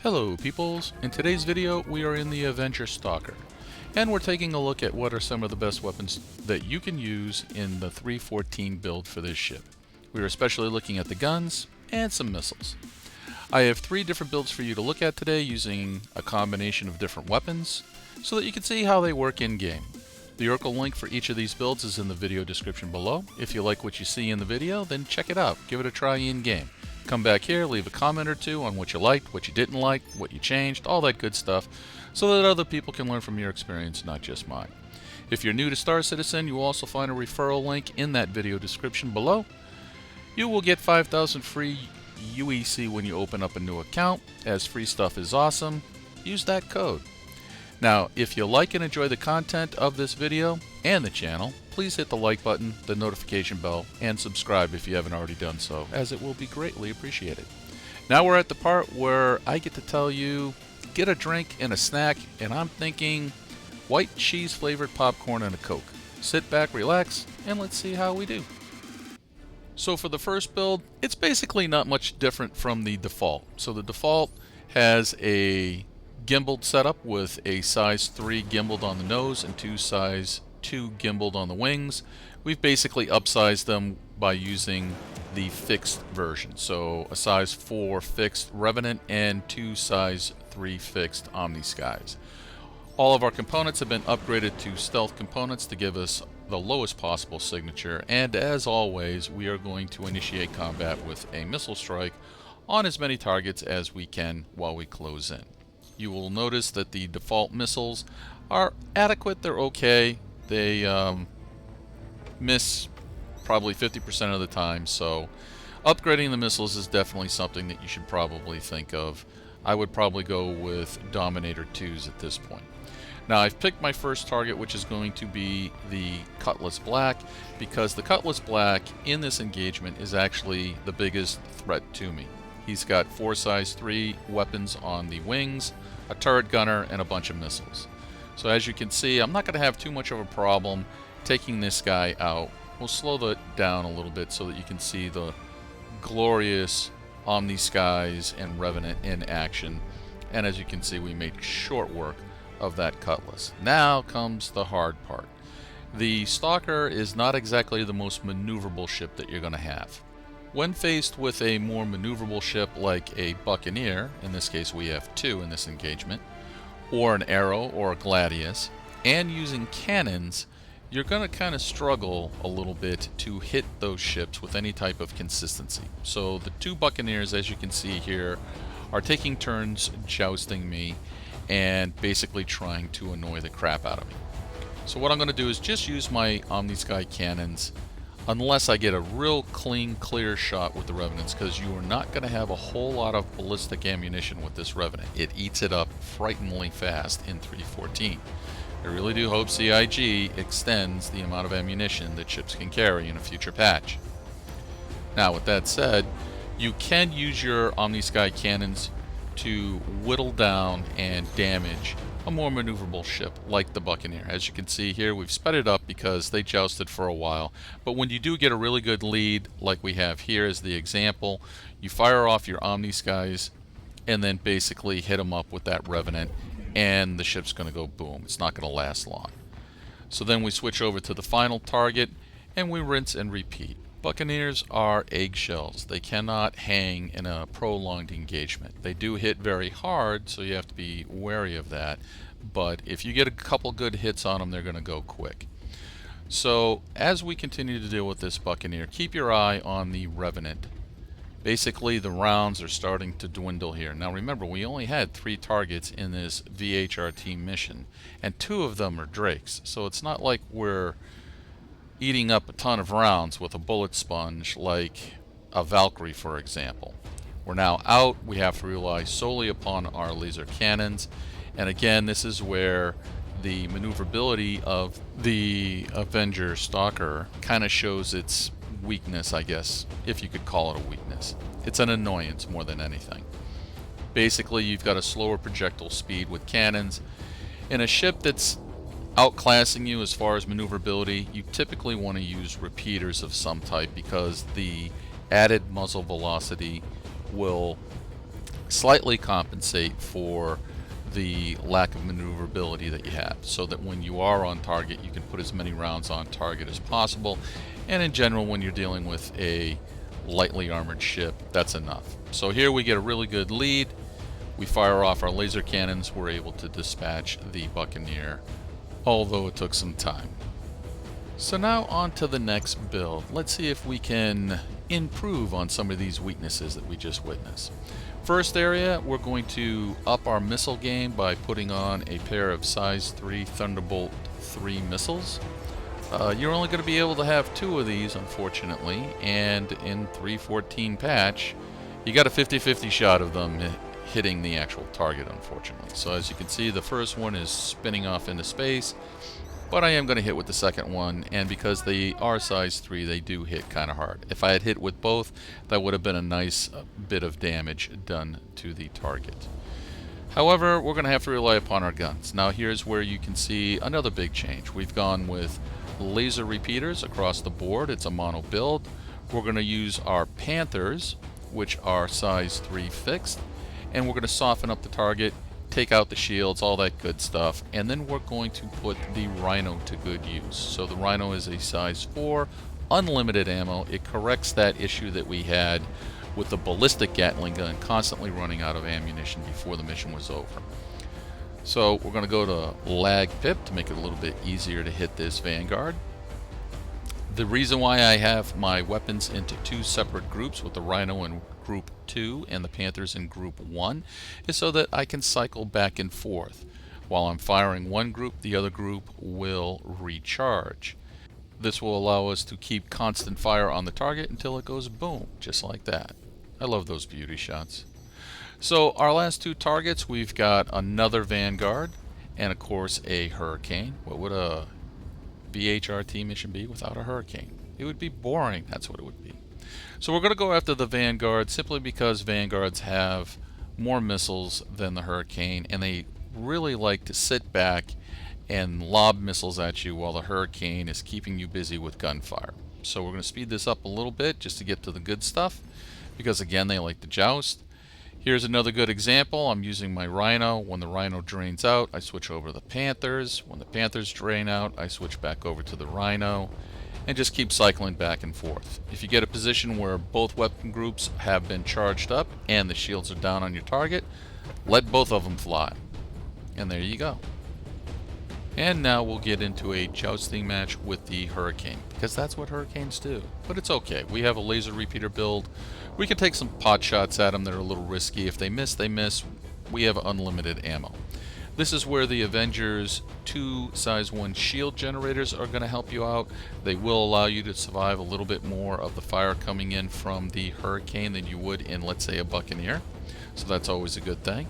Hello peoples, in today's video we are in the Avenger Stalker and we're taking a look at what are some of the best weapons that you can use in the 314 build for this ship. We are especially looking at the guns and some missiles. I have 3 different builds for you to look at today using a combination of different weapons so that you can see how they work in game. The Oracle link for each of these builds is in the video description below. If you like what you see in the video, then check it out, give it a try in game. Come back here, leave a comment or two on what you liked, what you didn't like, what you changed, all that good stuff, so that other people can learn from your experience, not just mine. If you're new to Star Citizen, you will also find a referral link in that video description below. You will get 5,000 free UEC when you open up a new account, as free stuff is awesome. Use that code. Now, if you like and enjoy the content of this video and the channel, please hit the like button, the notification bell, and subscribe if you haven't already done so, as it will be greatly appreciated. Now we're at the part where I get to tell you, get a drink and a snack, and I'm thinking white cheese flavored popcorn and a Coke. Sit back, relax, and let's see how we do. So for the first build, it's basically not much different from the default. So the default has a gimbaled setup with a size 3 gimbaled on the nose and 2 size 2 gimbaled on the wings. We've basically upsized them by using the fixed version. So a size 4 fixed Revenant and 2 size 3 fixed Omni Skies. All of our components have been upgraded to stealth components to give us the lowest possible signature, and as always we are going to initiate combat with a missile strike on as many targets as we can while we close in. You will notice that the default missiles are adequate, they're okay. They miss probably 50% of the time, so upgrading the missiles is definitely something that you should probably think of. I would probably go with Dominator 2s at this point. Now I've picked my first target, which is going to be the Cutlass Black, because the Cutlass Black in this engagement is actually the biggest threat to me. He's got 4 size 3 weapons on the wings, a turret gunner, and a bunch of missiles. So as you can see, I'm not going to have too much of a problem taking this guy out. We'll slow that down a little bit so that you can see the glorious Omni Skies and Revenant in action. And as you can see, we made short work of that Cutlass. Now comes the hard part. The Stalker is not exactly the most maneuverable ship that you're going to have. When faced with a more maneuverable ship like a Buccaneer, in this case we have 2 in this engagement, or an Arrow or a Gladius, and using cannons, you're going to kind of struggle a little bit to hit those ships with any type of consistency. So the 2 Buccaneers, as you can see here, are taking turns jousting me and basically trying to annoy the crap out of me. So what I'm going to do is just use my Omni Sky cannons unless I get a real clean, clear shot with the Revenants, because you are not going to have a whole lot of ballistic ammunition with this Revenant. It eats it up frighteningly fast in 314. I really do hope CIG extends the amount of ammunition that ships can carry in a future patch. Now with that said, you can use your Omni Sky cannons to whittle down and damage a more maneuverable ship like the Buccaneer. As you can see here, we've sped it up because they jousted for a while, but when you do get a really good lead like we have here as the example, you fire off your Omni Skies and then basically hit them up with that Revenant, and the ship's going to go boom. It's not going to last long. So then we switch over to the final target and we rinse and repeat. Buccaneers are eggshells. They cannot hang in a prolonged engagement. They do hit very hard, so you have to be wary of that. But if you get a couple good hits on them, they're going to go quick. So as we continue to deal with this Buccaneer, keep your eye on the Revenant. Basically, the rounds are starting to dwindle here. Now remember, we only had 3 targets in this VHRT mission, and 2 of them are Drakes. So it's not like we're eating up a ton of rounds with a bullet sponge like a Valkyrie, for example. We're now out. We have to rely solely upon our laser cannons, and again, this is where the maneuverability of the Avenger Stalker kind of shows its weakness, I guess, if you could call it a weakness. It's an annoyance more than anything. Basically, you've got a slower projectile speed with cannons. In a ship that's outclassing you as far as maneuverability, you typically want to use repeaters of some type, because the added muzzle velocity will slightly compensate for the lack of maneuverability that you have, so that when you are on target you can put as many rounds on target as possible, and in general when you're dealing with a lightly armored ship, that's enough. So here we get a really good lead, we fire off our laser cannons, we're able to dispatch the Buccaneer, although it took some time. So now on to the next build. Let's see if we can improve on some of these weaknesses that we just witnessed. First area, we're going to up our missile game by putting on a pair of size 3 Thunderbolt 3 missiles. You're only going to be able to have 2 of these, unfortunately, and in 3.14 patch, you got a 50-50 shot of them hitting the actual target, unfortunately. So as you can see, the first one is spinning off into space, but I am going to hit with the second one, and because they are size 3, they do hit kind of hard. If I had hit with both, that would have been a nice bit of damage done to the target. However, we're going to have to rely upon our guns. Now here's where you can see another big change. We've gone with laser repeaters across the board. It's a mono build. We're going to use our Panthers, which are size 3 fixed, and we're going to soften up the target, take out the shields, all that good stuff, and then we're going to put the Rhino to good use. So the Rhino is a size 4, unlimited ammo. It corrects that issue that we had with the ballistic Gatling gun constantly running out of ammunition before the mission was over. So we're going to go to lag pip to make it a little bit easier to hit this Vanguard. The reason why I have my weapons into 2 separate groups, with the Rhino in group 2 and the Panthers in group 1, is so that I can cycle back and forth. While I'm firing one group, the other group will recharge. This will allow us to keep constant fire on the target until it goes boom, just like that. I love those beauty shots. So our last 2 targets, we've got another Vanguard and of course a Hurricane. What would a BHRT mission be without a Hurricane? It would be boring, that's what it would be. So we're going to go after the Vanguard simply because Vanguards have more missiles than the Hurricane, and they really like to sit back and lob missiles at you while the Hurricane is keeping you busy with gunfire. So we're going to speed this up a little bit just to get to the good stuff, because again they like to joust. Here's another good example. I'm using my Rhino. When the Rhino drains out, I switch over to the Panthers. When the Panthers drain out, I switch back over to the Rhino, and just keep cycling back and forth. If you get a position where both weapon groups have been charged up and the shields are down on your target, let both of them fly. And there you go. And now we'll get into a jousting match with the Hurricane, because that's what Hurricanes do. But it's okay. We have a laser repeater build. We can take some pot shots at them that are a little risky. If they miss, they miss. We have unlimited ammo. This is where the Avenger's 2 size 1 shield generators are going to help you out. They will allow you to survive a little bit more of the fire coming in from the Hurricane than you would in, let's say, a Buccaneer. So that's always a good thing.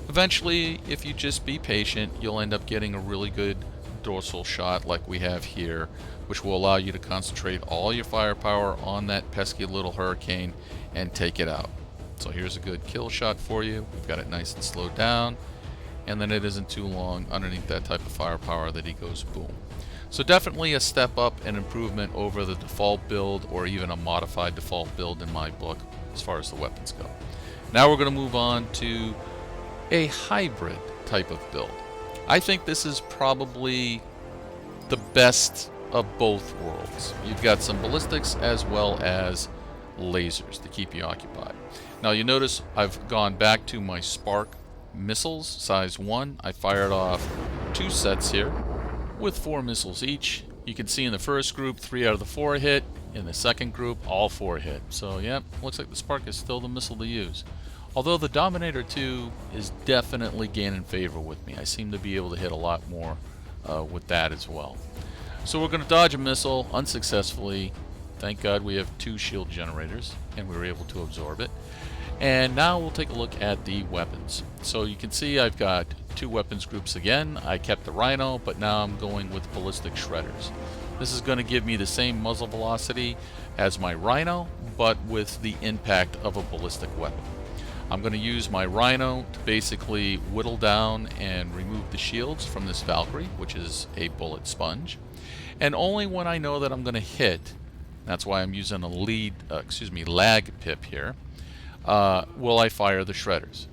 Eventually, if you just be patient, you'll end up getting a really good dorsal shot like we have here, which will allow you to concentrate all your firepower on that pesky little Hurricane and take it out. So here's a good kill shot for you. We've got it nice and slowed down, and then it isn't too long underneath that type of firepower that he goes boom. So definitely a step up and improvement over the default build, or even a modified default build in my book as far as the weapons go. Now we're going to move on to a hybrid type of build. I think this is probably the best of both worlds. You've got some ballistics as well as lasers to keep you occupied. Now you notice I've gone back to my Spark missiles, size 1. I fired off 2 sets here with 4 missiles each. You can see in the first group 3 out of the 4 hit. In the second group, all 4 hit. So yeah, looks like the Spark is still the missile to use. Although the Dominator 2 is definitely gaining favor with me. I seem to be able to hit a lot more with that as well. So we're going to dodge a missile unsuccessfully. Thank God we have 2 shield generators and we were able to absorb it. And now we'll take a look at the weapons. So you can see I've got 2 weapons groups again. I kept the Rhino, but now I'm going with ballistic shredders. This is going to give me the same muzzle velocity as my Rhino, but with the impact of a ballistic weapon. I'm going to use my Rhino to basically whittle down and remove the shields from this Valkyrie, which is a bullet sponge. And only when I know that I'm going to hit, that's why I'm using a lag pip here, will I fire the shredders.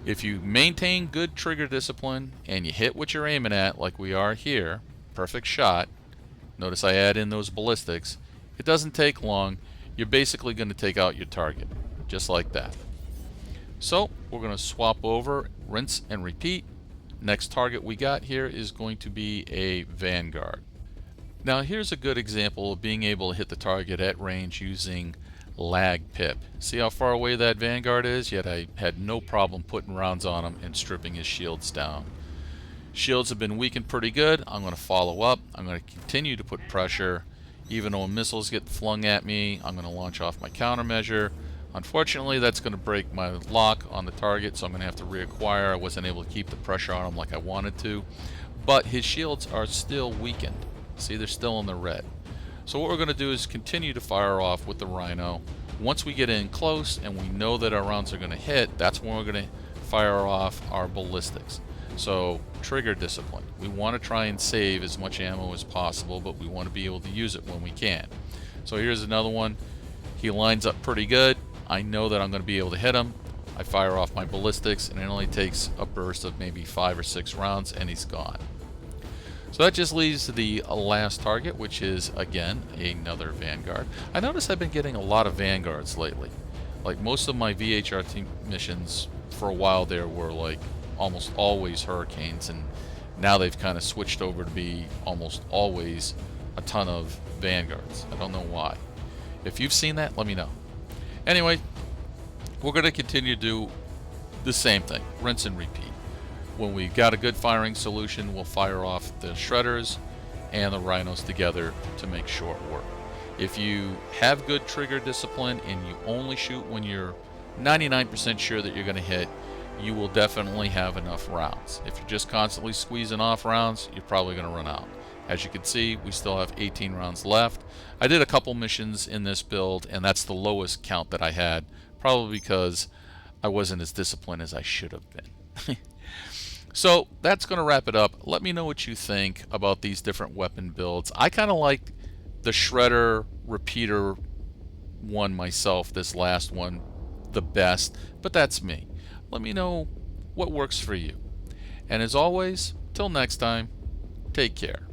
If you maintain good trigger discipline and you hit what you're aiming at, like we are here, perfect shot, notice I add in those ballistics, it doesn't take long. You're basically going to take out your target, just like that. So we're going to swap over, rinse and repeat. Next target we got here is going to be a Vanguard. Now here's a good example of being able to hit the target at range using lag pip. See how far away that Vanguard is? Yet I had no problem putting rounds on him and stripping his shields down. Shields have been weakened pretty good. I'm going to follow up. I'm going to continue to put pressure. Even though missiles get flung at me, I'm going to launch off my countermeasure. Unfortunately, that's going to break my lock on the target, so I'm going to have to reacquire. I wasn't able to keep the pressure on him like I wanted to. But his shields are still weakened. See, they're still in the red. So what we're going to do is continue to fire off with the Rhino. Once we get in close and we know that our rounds are going to hit, that's when we're going to fire off our ballistics. So trigger discipline. We want to try and save as much ammo as possible, but we want to be able to use it when we can. So here's another one. He lines up pretty good. I know that I'm going to be able to hit him. I fire off my ballistics, and it only takes a burst of maybe 5 or 6 rounds, and he's gone. So that just leaves the last target, which is, again, another Vanguard. I notice I've been getting a lot of Vanguards lately. Like, most of my VHRT missions for a while there were like almost always Hurricanes, and now they've kind of switched over to be almost always a ton of Vanguards. I don't know why. If you've seen that, let me know. Anyway, we're going to continue to do the same thing, rinse and repeat. When we've got a good firing solution, we'll fire off the shredders and the rhinos together to make short work. If you have good trigger discipline and you only shoot when you're 99% sure that you're going to hit, you will definitely have enough rounds. If you're just constantly squeezing off rounds, you're probably going to run out. As you can see, we still have 18 rounds left. I did a couple missions in this build, and that's the lowest count that I had, probably because I wasn't as disciplined as I should have been. So that's going to wrap it up. Let me know what you think about these different weapon builds. I kind of like the Shredder Repeater one myself, this last one, the best, but that's me. Let me know what works for you. And as always, till next time, take care.